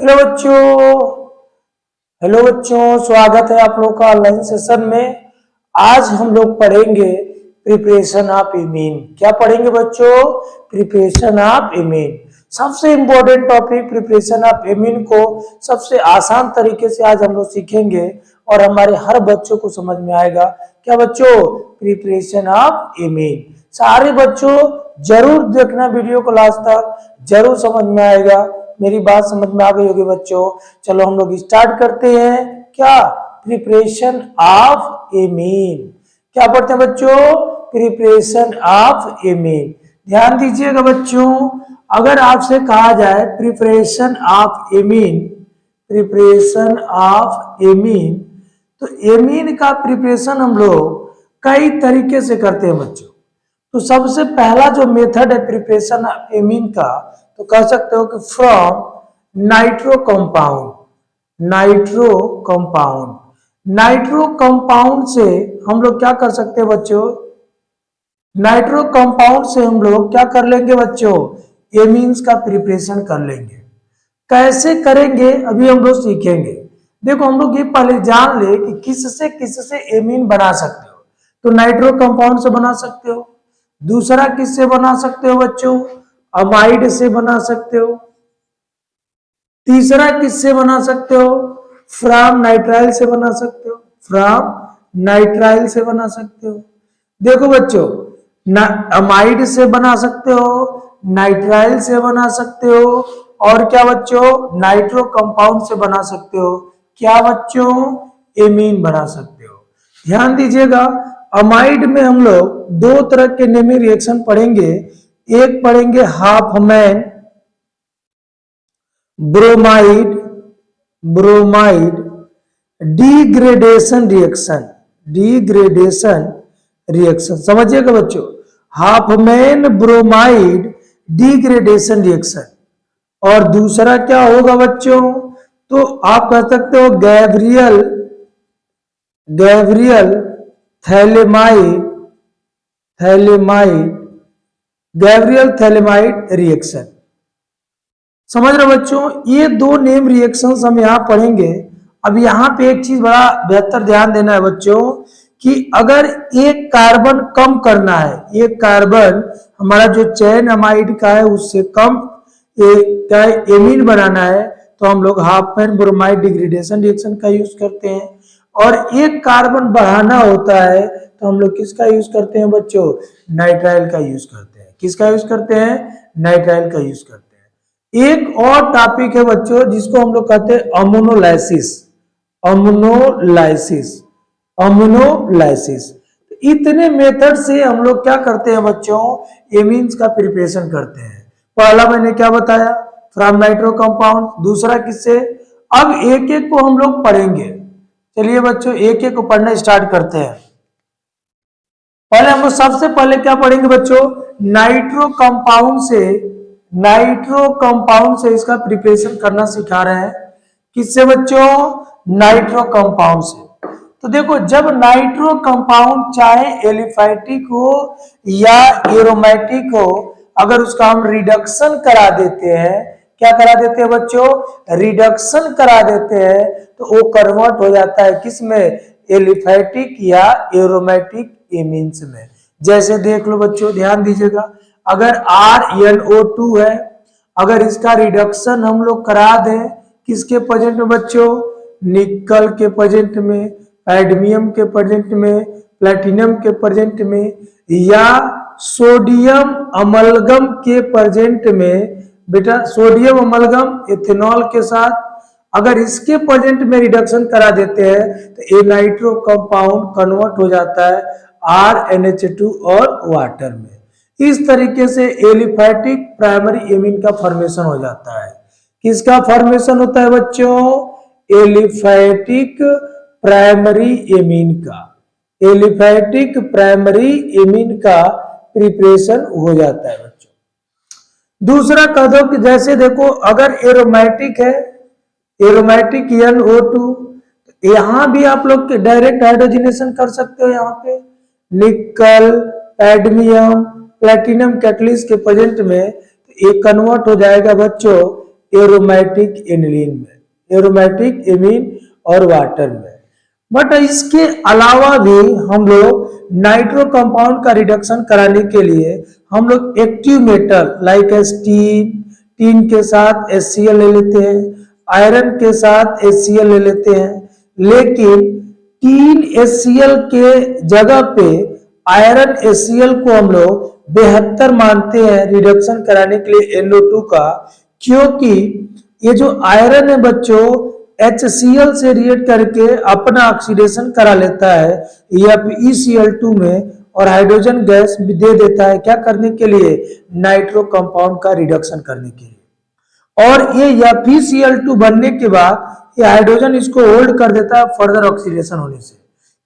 Hello बच्चों। स्वागत है आप लोग का ऑनलाइन सेशन में। आज हम लोग पढ़ेंगे प्रिपरेशन ऑफ इमीन। क्या पढ़ेंगे बच्चों? Preparation of imine. सबसे important topic preparation of imine को सबसे आसान तरीके से आज हम लोग सीखेंगे और हमारे हर बच्चों को समझ में आएगा। क्या बच्चों? Preparation of imine. सारे बच्चों जरूर देखना वीडियो को लास्ट तक, जरूर समझ में आएगा। मेरी बात समझ में आ गई होगी बच्चों। चलो हम लोग स्टार्ट करते हैं। क्या? Preparation of imine. क्या पढ़ते हैं बच्चों? Preparation of imine. ध्यान दीजिएगा बच्चों, अगर आपसे कहा जाए preparation of imine, preparation of imine, तो एमीन का प्रिपरेशन हम लोग कई तरीके से करते हैं बच्चों। तो सबसे पहला जो मेथड है प्रिपरेशन ऑफ एमीन का, तो कह सकते हो कि from nitro compound. Nitro compound से हम लोग क्या कर सकते हैं बच्चों? नाइट्रो कंपाउंड से हम लोग क्या कर लेंगे बच्चों? एमीन्स का प्रिपरेशन कर लेंगे। कैसे करेंगे अभी हम लोग सीखेंगे। देखो हम लोग ये पहले जान ले कि किससे एमीन बना सकते हो। तो नाइट्रो कंपाउंड से बना सकते हो। दूसरा किससे बना सकते हो बच्चों? अमाइड से बना सकते हो। तीसरा किससे बना सकते हो? फ्राम नाइट्राइल से बना सकते हो। फ्राम नाइट्राइल से बना सकते हो। देखो बच्चों, अमाइड से बना सकते हो, नाइट्राइल से बना सकते हो, और क्या बच्चों? नाइट्रो कंपाउंड से बना सकते हो। क्या बच्चों? एमीन बना सकते हो। ध्यान दीजिएगा, अमाइड में हम लोग दो तरह के नेमी रिएक्शन पढ़ेंगे। एक पढ़ेंगे हाफमैन ब्रोमाइड डिग्रेडेशन रिएक्शन समझिएगा बच्चों। Hopman bromide degradation reaction. और दूसरा क्या होगा बच्चों? तो आप कह सकते हो गैब्रियल थैलेमाइड रिएक्शन। समझ रहे बच्चों? ये दो नेम रिएक्शंस हम यहाँ पढ़ेंगे। अब यहाँ पे एक चीज बड़ा बेहतर ध्यान देना है बच्चों कि अगर एक कार्बन कम करना है, एक कार्बन हमारा जो चैन अमाइड का है उससे कम क्या एमीन बनाना है, तो हम लोग हाफमैन ब्रोमाइड डिग्रेडेशन रिएक्शन का यूज करते हैं। और एक कार्बन बढ़ाना होता है तो हम लोग किसका यूज करते हैं बच्चों? नाइट्राइल का यूज करते हैं। किसका यूज करते हैं? नाइट्राइल का यूज करते हैं। एक और टॉपिक है बच्चों जिसको हम लोग कहते हैं अम्यूनोलाइसिस। इतने मेथड से हम लोग क्या करते हैं बच्चों? एमीन्स का प्रिपरेशन करते हैं। पहला मैंने क्या बताया? From nitro compound. दूसरा किससे? अब एक एक को हम लोग पढ़ेंगे। चलिए बच्चों एक एक को पढ़ना स्टार्ट करते हैं। पहले हम लोग सबसे पहले क्या पढ़ेंगे बच्चों? नाइट्रो कंपाउंड से इसका प्रिपरेशन करना सिखा रहे हैं। किससे बच्चों? नाइट्रो कंपाउंड से। तो देखो, जब नाइट्रो कंपाउंड चाहे एलिफैटिक हो या एरोमेटिक हो, अगर उसका हम रिडक्शन करा देते हैं, क्या करा देते हैं बच्चों? रिडक्शन करा देते हैं, तो वो कन्वर्ट हो जाता है किसमें? एलिफैटिक या एरोमेटिक एमीन्स में। जैसे देख लो बच्चों, ध्यान दीजिएगा, अगर RnO2 है, अगर इसका रिडक्शन हम लोग करा दें किसके प्रेजेंट में बच्चों? निकल के प्रेजेंट में, कैडमियम के प्रेजेंट में, प्लेटिनम के प्रेजेंट में, या सोडियम अमलगम के प्रेजेंट में, बेटा सोडियम अमलगम इथेनॉल के साथ, अगर इसके प्रेजेंट में रिडक्शन करा देते हैं तो ये नाइट्रो कंपाउंड कन्वर्ट हो जाता है RnH2 और वाटर में। इस तरीके से एलिफैटिक प्राइमरी एमीन का फॉर्मेशन हो जाता है। किसका फॉर्मेशन होता है बच्चों? एलिफैटिक प्राइमरी एमीन का। एलिफैटिक प्राइमरी एमीन का प्रिपरेशन हो जाता है बच्चों। दूसरा कह दो कि जैसे देखो, अगर एरोमेटिक है, एरोमेटिक NO2, यहां भी आप लोग डायरेक्ट हाइड्रोजनेशन कर सकते हो। यहाँ पे निकल, कैडमियम, प्लेटिनम कैटलिस्ट के प्रेजेंट में ये कन्वर्ट हो जाएगा बच्चों एरोमेटिक एनिलीन में, एरोमेटिक एमीन और वाटर में। बट इसके अलावा भी हम लोग नाइट्रो कंपाउंड का रिडक्शन कराने के लिए हम लोग active metal like S tin, tin के साथ HCl ले लेते हैं, आयरन के साथ HCl ले लेते हैं, लेकिन टीन HCl के जगह पे आयरन HCl को हम लोग बेहतर मानते हैं रिडक्शन कराने के लिए NO2 का, क्योंकि ये जो आयरन है बच्चों HCl से रिएक्ट करके अपना ऑक्सीडेशन करा लेता है या फिर ECl2 में और हाइड्रोजन गैस भी दे देता है, क्या करने के लिए, नाइट्रो कंपाउंड का रिडक्शन करने के लिए। और ये FeCl2 बनने के बाद ये हाइड्रोजन इसको होल्ड कर देता है फर्दर ऑक्सीडेशन होने से।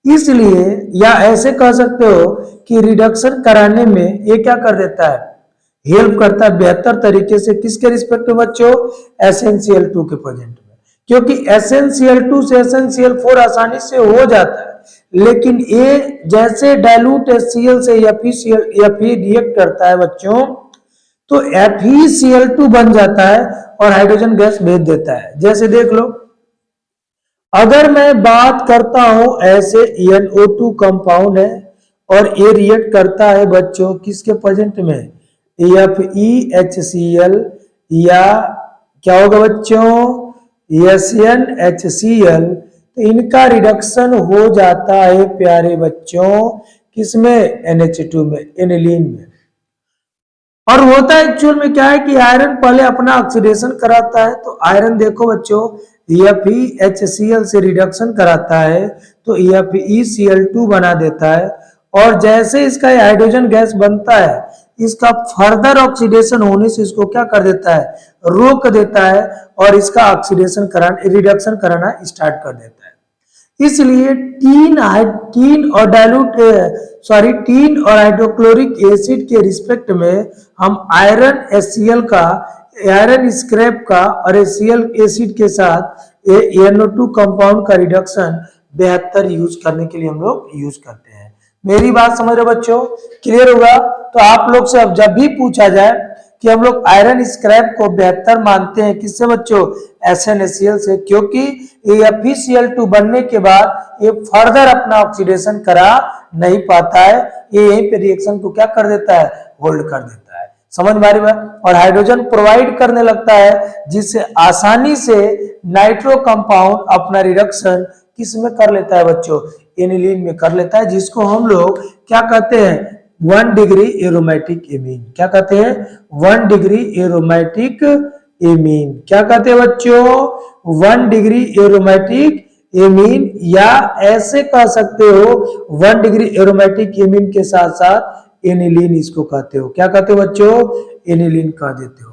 इसलिए या ऐसे कह सकते हो कि रिडक्शन कराने में ये क्या कर देता है, हेल्प करता है बेहतर तरीके से। किसके रिस्पेक्ट में बच्चों, SnCl2 के प्रेजेंट में, क्योंकि SnCl2 से SnCl4 आसानी से हो जाता है, लेकिन ये जैसे डाइल्यूट HCl से Fe रिएक्ट करता है बच्चों तो FeCl2 बन जाता है और हाइड्रोजन गैस भेज देता है। जैसे देख लो, अगर मैं बात करता हूं ऐसे NO2 कंपाउंड है और ये रिएक्ट करता है बच्चों किसके प्रेजेंट में, FeHCl या क्या होगा बच्चों, SnHCl, तो इनका रिडक्शन हो जाता है प्यारे बच्चों किसमें, NH2 में, एनिलीन में। और होता है एक्चुअल में क्या है कि आयरन पहले अपना ऑक्सीडेशन कराता है, तो आयरन देखो बच्चों FeHCl से रिडक्शन कराता है तो FeCl2 बना देता है, और जैसे इसका हाइड्रोजन गैस बनता है इसका फर्दर ऑक्सीडेशन होने से इसको क्या कर देता है, रोक देता है और इसका ऑक्सीडेशन कराना, रिडक्शन कराना स्टार्ट कर देता है। इसलिए टीन और हाइड्रोक्लोरिक एसिड के रिस्पेक्ट में हम आयरन HCl का, आयरन स्क्रैप का और HCl एसिड के साथ NO2 कंपाउंड का रिडक्शन बेहतर यूज करने के लिए हम लोग यूज करते हैं। मेरी बात समझ रहे बच्चों, क्लियर होगा? तो आप लोग से अब जब भी पूछा जाए कि हम लोग आयरन स्क्रैप को बेहतर मानते हैं किससे बच्चों, SnHCl से, क्योंकि ये FeCl2 बनने के बाद ये फर्दर अपना ऑक्सीडेशन करा नहीं पाता है, ये यहीं पे रिएक्शन को क्या कर देता है, होल्ड कर देता है। समझ में आ रही बात? और हाइड्रोजन प्रोवाइड करने लगता है जिससे आसानी से नाइट्रो कंपाउंड अपना रिडक्शन किस में कर लेता है बच्चों, एनिलीन में कर लेता है, जिसको हम लोग क्या कहते हैं, 1 डिग्री एरोमेटिक एमीन। क्या कहते हैं, 1 डिग्री एरोमेटिक एमीन। क्या कहते हैं बच्चों, 1 डिग्री एरोमेटिक एमीन, या ऐसे कह सकते हो 1 डिग्री एरोमेटिक एमीन के साथ साथ एनिलीन इसको कहते हो। क्या कहते हो बच्चों, एनिलीन कह देते हो।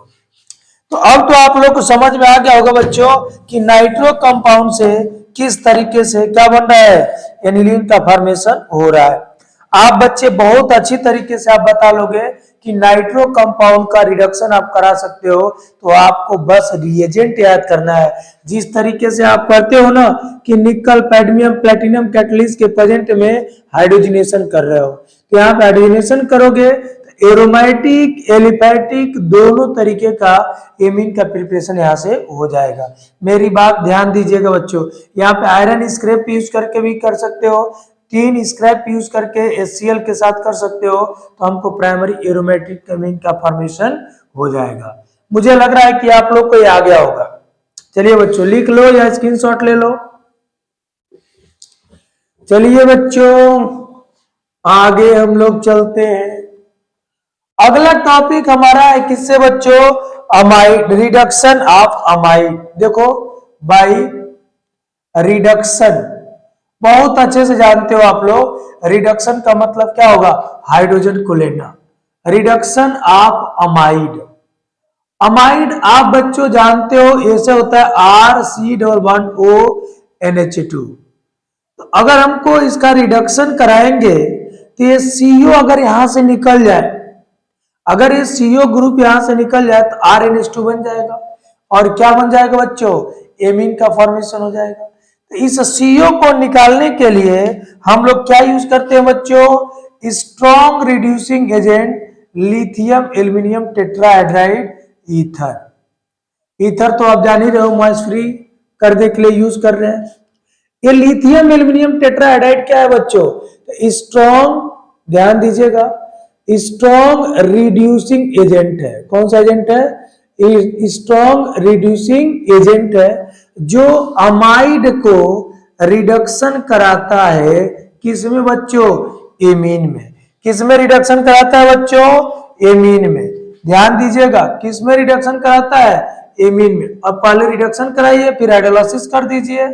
तो अब तो आप लोग को समझ में आ गया होगा बच्चों कि नाइट्रो कंपाउंड से किस तरीके से क्या बन रहा है, एनिलीन का फॉर्मेशन हो रहा है। आप बच्चे बहुत अच्छी तरीके से आप बता लोगे कि नाइट्रो कंपाउंड का रिडक्शन आप करा सकते हो, तो आपको बस रिएजेंट याद करना है। जिस तरीके से आप करते हो ना कि निकल, पैडमियम, प्लेटिनम कैटलिस्ट के प्रेजेंट में हाइड्रोजनेशन कर रहे हो, तो यहाँ पे हाइड्रोजनेशन करोगे एरोमेटिक, एलिफैटिक दोनों तरीके का एमीन का प्रिपरेशन यहाँ से हो जाएगा। मेरी बात ध्यान दीजिएगा बच्चों, यहाँ पे आयरन स्क्रैप यूज करके भी कर सकते हो, टीन स्क्रैप यूज करके HCl के साथ कर सकते हो, तो हमको प्राइमरी एरोमेटिक एमीन का फॉर्मेशन हो जाएगा। मुझे लग रहा है कि आप लोग को ये आ गया होगा। चलिए बच्चों लिख लो या स्क्रीनशॉट ले लो। चलिए बच्चों आगे हम लोग चलते हैं। अगला टॉपिक हमारा है किससे बच्चों, अमाइड, रिडक्शन ऑफ अमाइड। देखो बाय रिडक्शन बहुत अच्छे से जानते हो आप लोग, रिडक्शन का मतलब क्या होगा, हाइड्रोजन को लेना। रिडक्शन ऑफ अमाइड, अमाइड आप बच्चों जानते हो ऐसे होता है RC1O NH2। तो अगर हमको इसका रिडक्शन कराएंगे तो ये CO अगर यहां से निकल जाए, अगर ये CO ग्रुप यहां से निकल जाए तो RNH2 बन जाएगा, और क्या बन जाएगा बच्चों, एमीन का फॉर्मेशन हो जाएगा। तो इस CO को निकालने के लिए हम लोग क्या यूज करते हैं बच्चों, strong reducing agent lithium aluminium tetrahydride ether. Ether तो आप जान ही रहे हो मॉइस फ्री करने के लिए यूज कर रहे हैं। ये लिथियम एल्यूमिनियम टेट्राहाइड्राइड क्या है बच्चों? स्ट्रॉन्ग, ध्यान दीजिएगा, स्ट्रॉन्ग रिड्यूसिंग एजेंट है। कौन सा एजेंट है? स्ट्रॉन्ग रिड्यूसिंग एजेंट है जो अमाइड को रिडक्शन कराता है। किसमें बच्चों? एमीन में। किसमें रिडक्शन कराता है बच्चों? एमीन में। ध्यान दीजिएगा, किसमें रिडक्शन कराता है? एमीन में। अब पहले रिडक्शन कराइए, फिर हाइड्रोलाइसिस कर दीजिए,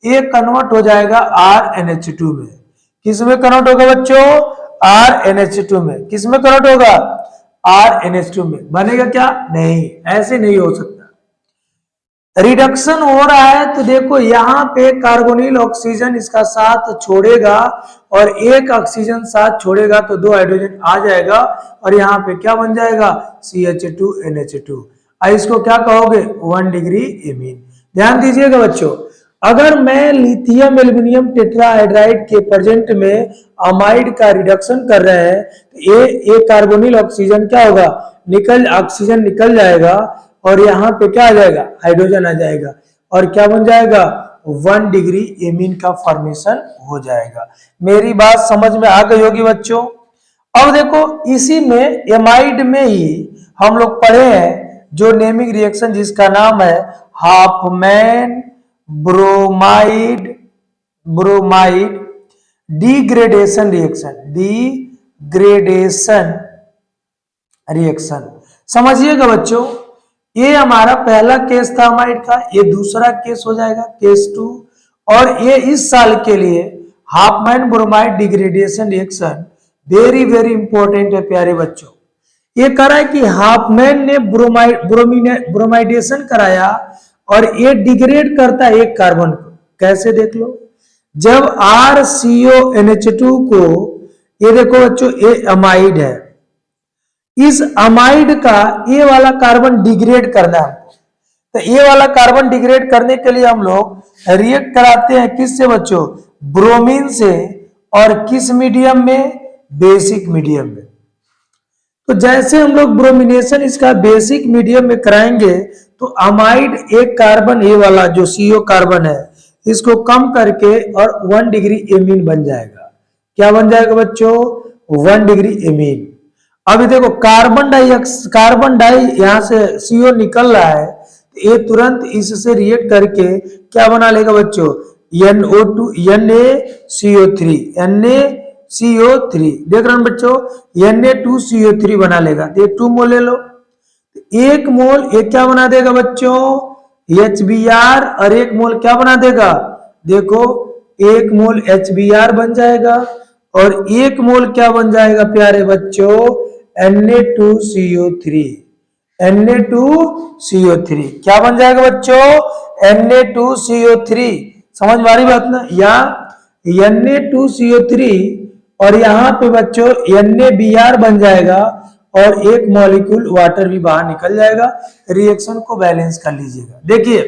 ये कन्वर्ट हो जाएगा RNH2 में। किसमें कन्वर्ट होगा बच्चों? RNH2 में। किसमें कन्वर्ट होगा? RNH2 में। बनेगा क्या? नहीं, ऐसे नहीं हो सकता। रिडक्शन हो रहा है तो देखो यहाँ पे कार्बोनिल ऑक्सीजन इसका साथ छोड़ेगा और एक ऑक्सीजन साथ छोड़ेगा तो 2 हाइड्रोजन आ जाएगा और यहाँ पे क्या बन जाएगा? CH2NH2। इसको क्या कहोगे? 1 डिग्री एमीन। ध्यान दीजिएगा बच्चों, अगर मैं लिथियम एल्यूमिनियम टेट्राहाइड्राइड के प्रेजेंट में अमाइड का रिडक्शन कर रहे हैं तो ये कार्बोनिल ऑक्सीजन क्या होगा? ऑक्सीजन निकल जाएगा और यहाँ पे क्या आ जाएगा? हाइड्रोजन आ जाएगा और क्या बन जाएगा? 1 डिग्री एमीन का फॉर्मेशन हो जाएगा। मेरी बात समझ में आ गई होगी बच्चों। अब देखो इसी में एमाइड में ही हम लोग पढ़े हैं जो नेमिंग रिएक्शन जिसका नाम है हाफमैन ब्रोमाइड डिग्रेडेशन रिएक्शन। समझिएगा बच्चों, ये हमारा पहला केस था अमाइड का, ये दूसरा केस हो जाएगा केस 2, और ये इस साल के लिए Hopman bromide degradation reaction very very important है प्यारे बच्चों। ये करा है कि हाफमैन ने ब्रोमाइडेशन कराया और ये डिग्रेड करता है एक कार्बन को। कैसे? देख लो, जब RCONH2 को, ये देखो बच्चों ये अमाइड है, इस अमाइड का ये वाला कार्बन डिग्रेड करना है, तो ये वाला कार्बन डिग्रेड करने के लिए हम लोग रिएक्ट कराते हैं किससे बच्चों? ब्रोमीन से। और किस मीडियम में? बेसिक मीडियम में। तो जैसे हम लोग ब्रोमिनेशन इसका बेसिक मीडियम में कराएंगे तो अमाइड एक कार्बन ये वाला जो CO कार्बन है इसको कम करके और 1 डिग्री एमीन बन जाएगा। क्या बन जाएगा बच्चों? 1 डिग्री एमीन। अभी देखो कार्बन डाई यहां से CO निकल रहा है, तो ये तुरंत इससे रिएक्ट करके क्या बना लेगा बच्चों? NO2 NaCO3 देख रहे हैं बच्चों, Na2CO3 बना लेगा। तो 2 मोल ले लो, 1 मोल ये क्या बना देगा बच्चों? HBr, और 1 मोल क्या बना देगा? देखो 1 मोल HBr बन जाएगा और 1 मोल क्या बन जाएगा प्यारे बच्चों? Na2CO3 क्या बन जाएगा बच्चों? Na2CO3। समझ में आ रही बात ना? या Na2CO3 और यहाँ पे बच्चों NaBr बन जाएगा और 1 मॉलिक्यूल वाटर भी बाहर निकल जाएगा। रिएक्शन को बैलेंस कर लीजिएगा। देखिए,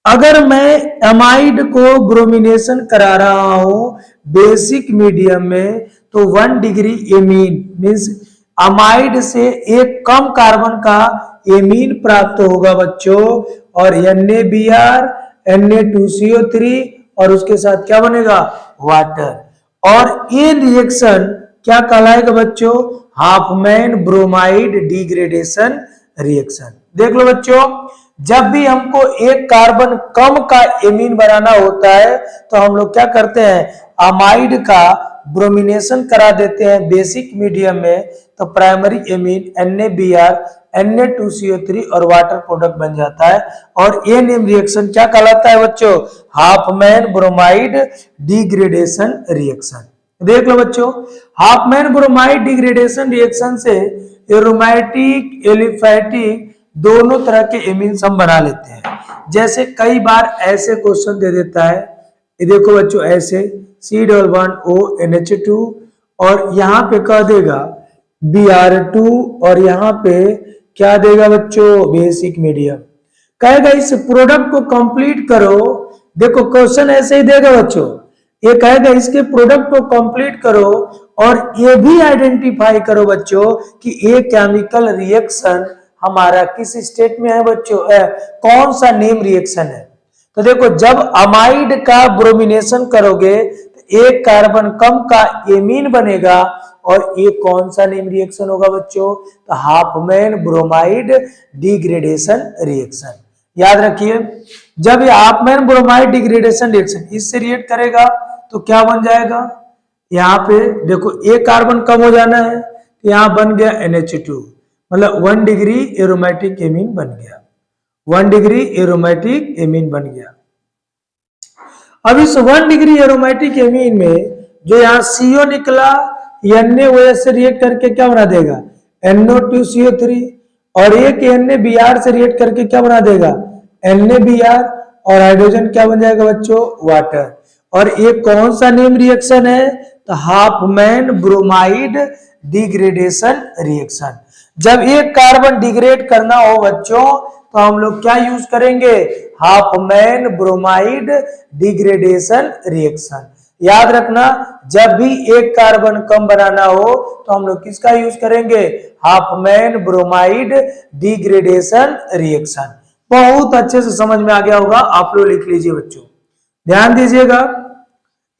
अगर मैं अमाइड को ब्रोमिनेशन करा रहा हूं बेसिक मीडियम में तो 1 डिग्री एमीन मीन्स अमाइड से एक कम कार्बन का एमीन प्राप्त होगा बच्चों, और NaBr Na2CO3 और उसके साथ क्या बनेगा? वाटर। और ये रिएक्शन क्या कहलाएगा बच्चों? Hopman bromide degradation reaction. देख लो बच्चों, जब भी हमको एक कार्बन कम का एमीन बनाना होता है तो हम लोग क्या करते हैं? अमाइड का ब्रोमिनेशन करा देते हैं बेसिक मीडियम में, तो प्राइमरी एमीन NaBr Na2CO3 और वाटर प्रोडक्ट बन जाता है। और ये नेम रिएक्शन क्या कहलाता है बच्चों? Hopman bromide degradation reaction. देख लो बच्चों, हाफमैन ब्रोमाइड डिग्रेडेशन रिएक्शन से एरोमेटिक एलिफैटिक दोनों तरह के एमीन्स हम बना लेते हैं। जैसे कई बार ऐसे क्वेश्चन दे देता है, ये देखो बच्चों ऐसे C+1ONH2 और यहाँ पे कह देगा Br2 और यहाँ पे क्या देगा बच्चों? Basic medium. कहेगा इस प्रोडक्ट को कंप्लीट करो। देखो क्वेश्चन ऐसे ही देगा बच्चों, ये कहेगा इसके प्रोडक्ट को कंप्लीट करो और ये भी आइडेंटिफाई करो बच्चों कि ये केमिकल रिएक्शन हमारा किस स्टेट में है बच्चों, कौन सा नेम रिएक्शन है। तो देखो जब अमाइड का ब्रोमिनेशन करोगे तो एक कार्बन कम का एमीन बनेगा, और ये कौन सा नेम रिएक्शन होगा बच्चों, तो हाफमैन ब्रोमाइड डिग्रेडेशन रिएक्शन। याद रखिए, जब ये हाफमैन ब्रोमाइड डिग्रेडेशन रिएक्शन इससे रिएक्ट करेगा तो क्या बन जाएगा, यहाँ पे देखो एक कार्बन कम हो जाना है, तो यहाँ बन गया NH2, मतलब 1 डिग्री एरोमेटिक एमीन बन गया, 1 डिग्री एरोमेटिक एमीन बन गया। अब इस 1 डिग्री एरोमेटिक एमीन में जो यहाँ CO निकला, Na से रिएक्ट करके क्या बना देगा, NO2CO3, और एक NaBr से रिएक्ट करके क्या बना देगा, NaBr, और हाइड्रोजन क्या बन जाएगा बच्चों, वाटर। और ये कौन सा नेम रिएक्शन है, तो हाफमैन ब्रोमाइड डिग्रेडेशन रिएक्शन। जब एक कार्बन डिग्रेड करना हो बच्चों तो हम लोग क्या यूज करेंगे, हाफमैन ब्रोमाइड डिग्रेडेशन रिएक्शन। याद रखना, जब भी एक कार्बन कम बनाना हो तो हम लोग किसका यूज करेंगे, हाफमैन ब्रोमाइड डिग्रेडेशन रिएक्शन। बहुत अच्छे से समझ में आ गया होगा, आप लोग लिख लीजिए बच्चों, ध्यान दीजिएगा।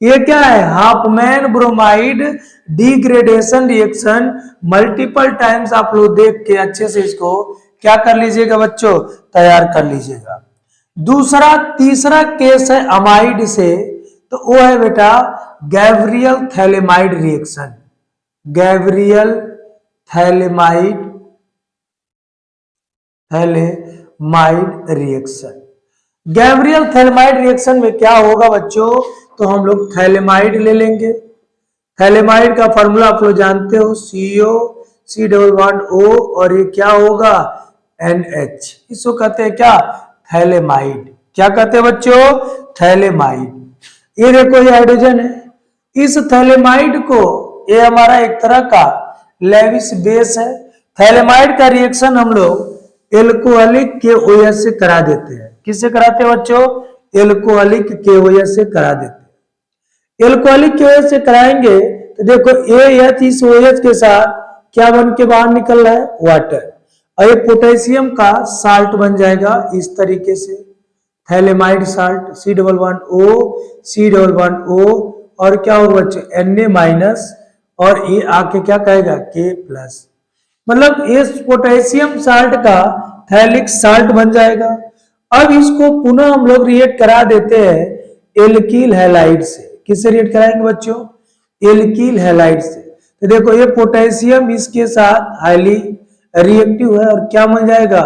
ये क्या है, Hopman bromide degradation reaction. Multiple times आप लोग देख के अच्छे से इसको क्या कर लीजिएगा बच्चों, तैयार कर लीजिएगा। दूसरा तीसरा केस है अमाइड से, तो वो है बेटा Gabriel phthalimide reaction. Gabriel phthalimide reaction. Gabriel phthalimide reaction में क्या होगा बच्चों, तो हम लोग थैलेमाइड ले लेंगे। थैलेमाइड का फॉर्मूला आप लोग जानते हो, CO C++O, और ये क्या होगा, NH। इसको कहते हैं क्या, थैलेमाइड। क्या कहते हैं बच्चों, थैलेमाइड। ये देखो ये हाइड्रोजन है, इस थैलेमाइड को, ये हमारा एक तरह का लेविस बेस है। थैलेमाइड का रिएक्शन हम लोग एल्कोहलिक KOH से करा देते हैं। किससे कराते हैं बच्चों, एल्कोहलिक KOH से करा देते हैं। एल्कोहलिक KOH से कराएंगे तो देखो AH इस OH के साथ क्या बन के बाहर निकल रहा है, वाटर, और ये पोटेशियम का साल्ट बन जाएगा इस तरीके से, थैलेमाइड साल्ट C++O, और क्या होगा बच्चों, Na-, और ये आके क्या कहेगा, K+। मतलब इस पोटेशियम साल्ट का थैलिक साल्ट बन जाएगा। अब इसको पुनः हम लोग रिएक्ट करा देते हैं एल्किल हैलाइड से। किससे रिएक्ट कराएंगे बच्चों, एल्किल हैलाइड से। तो देखो ये पोटेशियम इसके साथ हाईली रिएक्टिव है, और क्या बन जाएगा,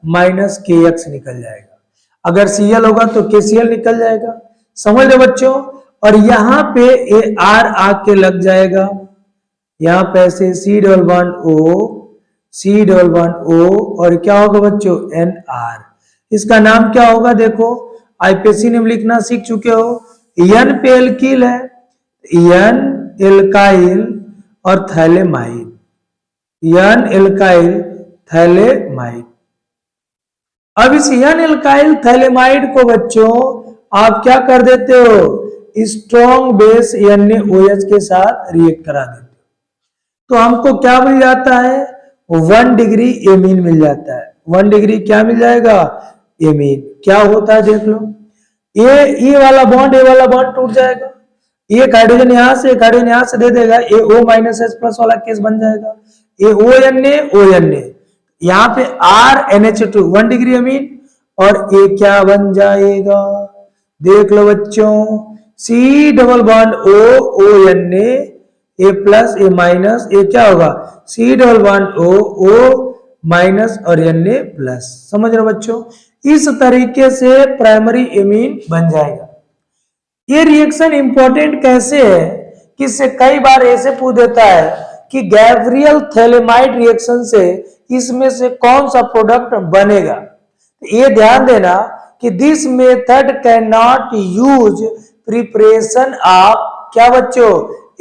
-KX निकल जाएगा। अगर Cl होगा तो KCl निकल जाएगा। समझ लो बच्चों, और यहाँ पे ये R आके लग जाएगा, यहाँ पे ऐसे C++O, और क्या होगा बच्चों, NR। इसका नाम क्या होगा, देखो आईपीएससी ने लिखना सीख चुके हो, N पे एल्किल है, N एल्काइल और थैलेमाइड, N एल्काइल थैलेमाइड। अब इस N एल्काइल थैलेमाइड को बच्चों आप क्या कर देते हो, स्ट्रॉन्ग बेस NaOH के साथ रिएक्ट करा देते हो, तो हमको क्या मिल जाता है, 1 डिग्री एमीन मिल जाता है। 1 डिग्री क्या मिल जाएगा, एमीन। क्या होता है देख लो, ये वाला बॉन्ड टूट जाएगा, एक हाइड्रोजन यहाँ से एक हाइड्रोजन यहाँ से दे देगा, O-H+ वाला केस बन जाएगा, ONA, यहाँ पे RNH2 1 डिग्री अमीन, और ये क्या बन जाएगा, देख लो बच्चों, C++O ONA, A+, A-, ये क्या होगा, C++O O- और Na+। समझ रहे हो बच्चों, इस तरीके से प्राइमरी एमीन बन जाएगा। ये रिएक्शन इंपॉर्टेंट कैसे है कि इससे कई बार ऐसे पूछ देता है कि गैब्रियल थैलेमाइड रिएक्शन से इसमें से कौन सा प्रोडक्ट बनेगा। ये ध्यान देना कि this method can not use preparation of क्या बच्चों,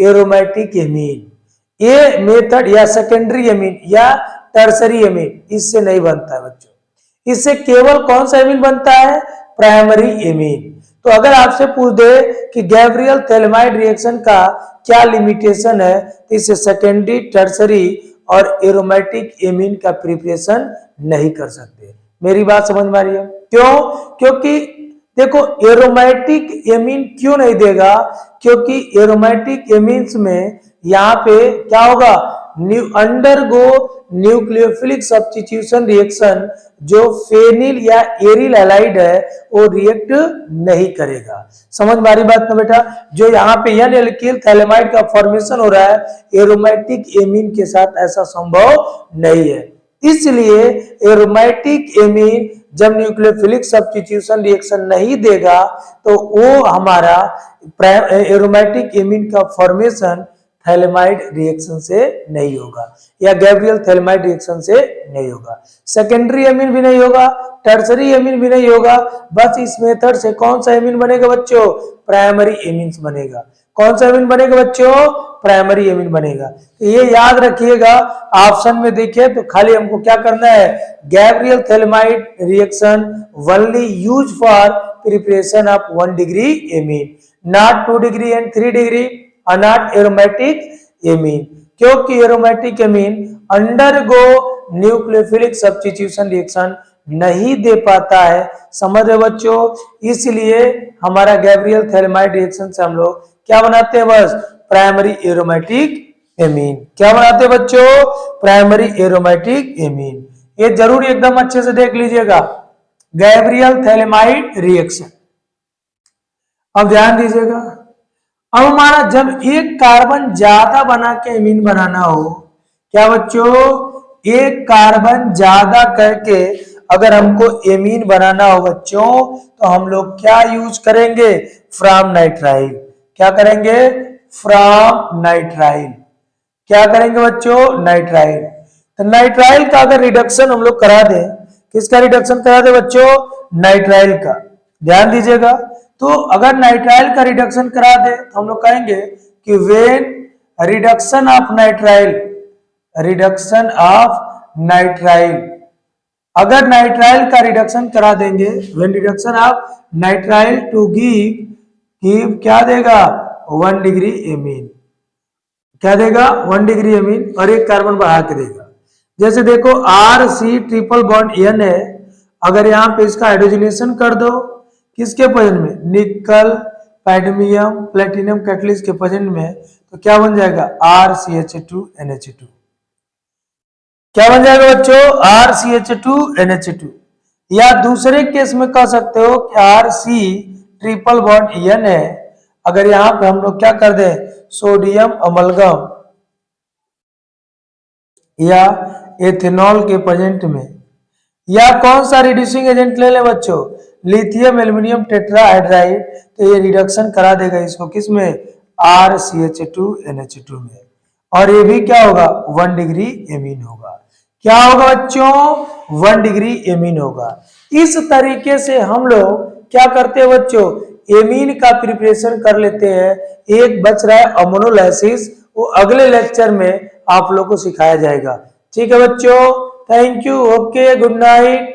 एरोमेटिक एमीन। ये मेथड या सेकेंडरी एमीन या टर्सरी एमीन इससे नहीं बनता है बच्चों, इससे केवल कौन सा एमीन बनता है, प्राइमरी एमीन। तो अगर आपसे पूछ दे कि गैब्रियल थैलेमाइड रिएक्शन का क्या लिमिटेशन है, तो इससे सेकेंडरी, टर्सरी और एरोमेटिक एमीन का प्रिपरेशन नहीं कर सकते। मेरी बात समझ में आ रही है? क्यों? क्योंकि देखो एरोमेटिक एमीन क्यों नहीं देगा, क्योंकि एरोमेटिक एमीन्स में यहाँ पे क्या होगा, अंडरगो न्यूक्लियोफिलिक सब्स्टिट्यूशन रिएक्शन, जो फेनिल या एरिल हैलाइड है वो रिएक्ट नहीं करेगा। समझ में आ रही बात ना बेटा? जो यहाँ पे एन एल्किल थैलेमाइड का फॉर्मेशन हो रहा है एरोमेटिक एमीन के साथ ऐसा संभव नहीं है। इसलिए एरोमेटिक एमीन जब न्यूक्लियोफिलिक सब्स्टिट्यूशन रिएक्शन नहीं देगा तो वो हमारा एरोमेटिक एमीन का फॉर्मेशन थैलेमाइड रिएक्शन से नहीं होगा या गैब्रियल थैलेमाइड रिएक्शन से नहीं होगा। सेकेंडरी एमीन भी नहीं होगा, टर्सरी एमीन भी नहीं होगा। बस इस मेथड से कौन सा एमीन बनेगा बच्चों? प्राइमरी एमीन बनेगा। कौन सा एमीन बनेगा बच्चों? प्राइमरी एमीन बनेगा। तो ये याद रखिएगा, ऑप्शन में देखिए तो खाली हमको क्या करना है, Gabriel phthalimide reaction only use for preparation of 1 degree amine, not 2 degree and 3 degree, और नॉट एरोमेटिक एमीन, क्योंकि aromatic amine undergo nucleophilic substitution reaction नहीं दे पाता है। समझ रहे बच्चों? इसलिए हमारा गैब्रियल थैलेमाइड रिएक्शन से हम लोग क्या बनाते हैं? बस प्राइमरी एरोमेटिक एमीन। क्या बनाते हैं बच्चों? Primary aromatic amine. ये जरूर एकदम अच्छे से देख लीजिएगा, गैब्रियल थैलेमाइड रिएक्शन। अब ध्यान दीजिएगा, अब हमारा जब एक कार्बन ज्यादा बना के एमीन बनाना हो, क्या बच्चों? एक कार्बन ज्यादा करके अगर हमको एमीन बनाना हो बच्चों, तो हम लोग क्या यूज करेंगे? From nitrile. क्या करेंगे? From nitrile. क्या करेंगे बच्चों? नाइट्राइल। तो नाइट्राइल का अगर रिडक्शन हम लोग करा दें, किसका रिडक्शन करा दे बच्चों? नाइट्राइल का। ध्यान दीजिएगा, तो अगर नाइट्राइल का रिडक्शन करा दे तो हम लोग कहेंगे कि when reduction of nitrile, reduction of nitrile, अगर नाइट्राइल का रिडक्शन करा देंगे, when reduction of nitrile to give क्या देगा? 1 डिग्री एमीन। क्या देगा? 1 डिग्री एमीन, और एक कार्बन बढ़ा के देगा। जैसे देखो RC ट्रिपल बॉन्ड N है, अगर यहाँ पे इसका हाइड्रोजनेशन कर दो, किसके प्रेजेंट में? निकल, पैडमियम, प्लेटिनम कैटलिस्ट के प्रेजेंट में, तो क्या बन जाएगा? RCH2NH2। क्या बन जाएगा बच्चों? RCH2NH2। या दूसरे केस में कह सकते हो कि RC ट्रिपल बॉन्ड N है, अगर यहां पे हम लोग क्या कर दें? सोडियम अमलगम या एथेनॉल के प्रेजेंट में, या कौन सा रिड्यूसिंग एजेंट ले लें बच्चों? Lithium aluminium tetrahydride. तो ये रिडक्शन करा देगा इसको किसमें? RCH2NH2 में, और ये भी क्या होगा? 1 डिग्री एमीन होगा। क्या होगा बच्चों? 1 डिग्री एमीन होगा। इस तरीके से हम लोग क्या करते हैं बच्चों? एमीन का प्रिपरेशन कर लेते हैं। एक बच रहा है अमोनोलाइसिस, वो अगले लेक्चर में आप लोग को सिखाया जाएगा। ठीक है बच्चों, thank you, okay, good night.